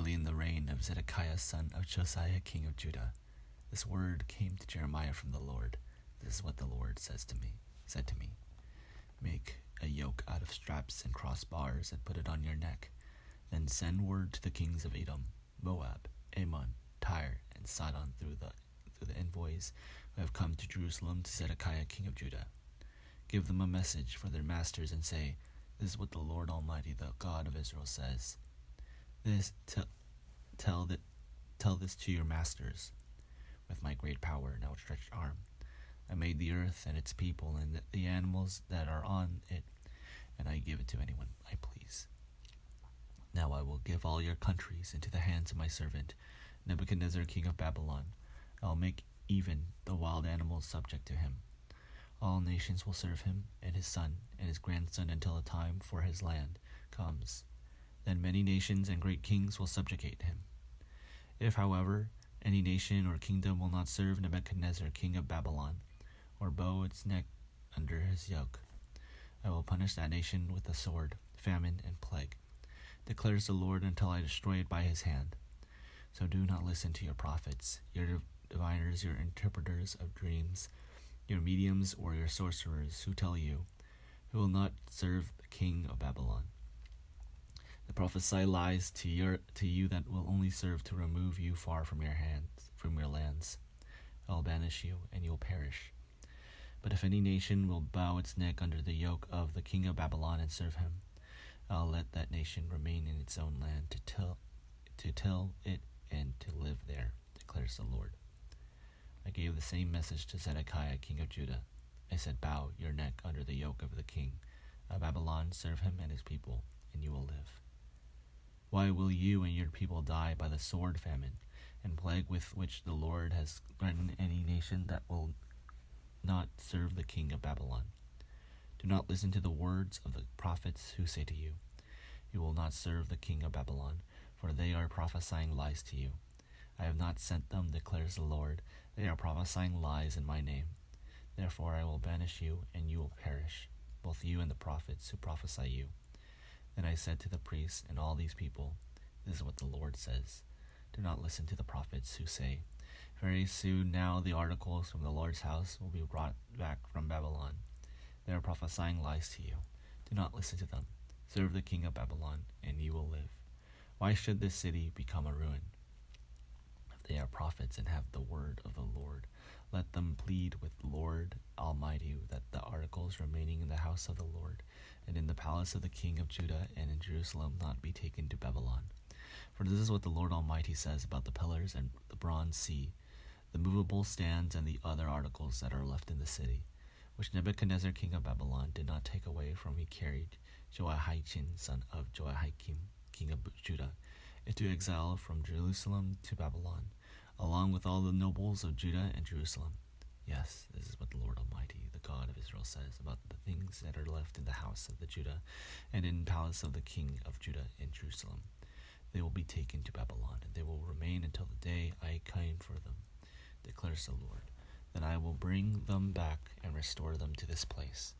early in the reign of Zedekiah son of Josiah king of Judah, this word came to Jeremiah from the Lord. This is what the Lord said to me, make a yoke out of straps and crossbars and put it on your neck. Then send word to the kings of Edom, Moab, Ammon, Tyre, and Sidon through the envoys who have come to Jerusalem to Zedekiah king of Judah. Give them a message for their masters and say, this is what the Lord Almighty, the God of Israel, says. Tell this to your masters. With my great power and outstretched arm, I made the earth and its people and the animals that are on it, and I give it to anyone I please. Now I will give all your countries into the hands of my servant, Nebuchadnezzar king of Babylon. I will make even the wild animals subject to him. All nations will serve him and his son and his grandson until the time for his land comes. Then many nations and great kings will subjugate him. If, however, any nation or kingdom will not serve Nebuchadnezzar king of Babylon, or bow its neck under his yoke, I will punish that nation with the sword, famine, and plague, declares the Lord, until I destroy it by his hand. So do not listen to your prophets, your diviners, your interpreters of dreams, your mediums, or your sorcerers who tell you, who will not serve the king of Babylon. They prophesy lies to you that will only serve to remove you far from your lands. I will banish you, and you will perish. But if any nation will bow its neck under the yoke of the king of Babylon and serve him, I'll let that nation remain in its own land to till it and to live there, declares the Lord. I gave the same message to Zedekiah king of Judah. I said, bow your neck under the yoke of the king of Babylon, serve him and his people, and you will live. Why will you and your people die by the sword, famine, and plague with which the Lord has threatened any nation that will not serve the king of Babylon? Do not listen to the words of the prophets who say to you, you will not serve the king of Babylon, for they are prophesying lies to you. I have not sent them, declares the Lord. They are prophesying lies in my name. Therefore I will banish you, and you will perish, both you and the prophets who prophesy you. Then I said to the priests and all these people, this is what the Lord says. Do not listen to the prophets who say, very soon now the articles from the Lord's house will be brought back from Babylon. They are prophesying lies to you. Do not listen to them. Serve the king of Babylon, and you will live. Why should this city become a ruin? If they are prophets and have the word of the Lord, let them plead with the Lord Almighty that the articles remaining in the house of the Lord and in the palace of the king of Judah and in Jerusalem not be taken to Babylon. For this is what the Lord Almighty says about the pillars and the bronze sea, the movable stands and the other articles that are left in the city, which Nebuchadnezzar king of Babylon did not take away from he carried Jehoiachin son of Jehoiakim king of Judah into exile from Jerusalem to Babylon, along with all the nobles of Judah and Jerusalem. Yes, this is what the Lord Almighty, the God of Israel, says about the things that are left in the house of the Judah and in the palace of the king of Judah in Jerusalem. They will be taken to Babylon, and they will remain until the day I come for them, declares the Lord. Then I will bring them back and restore them to this place.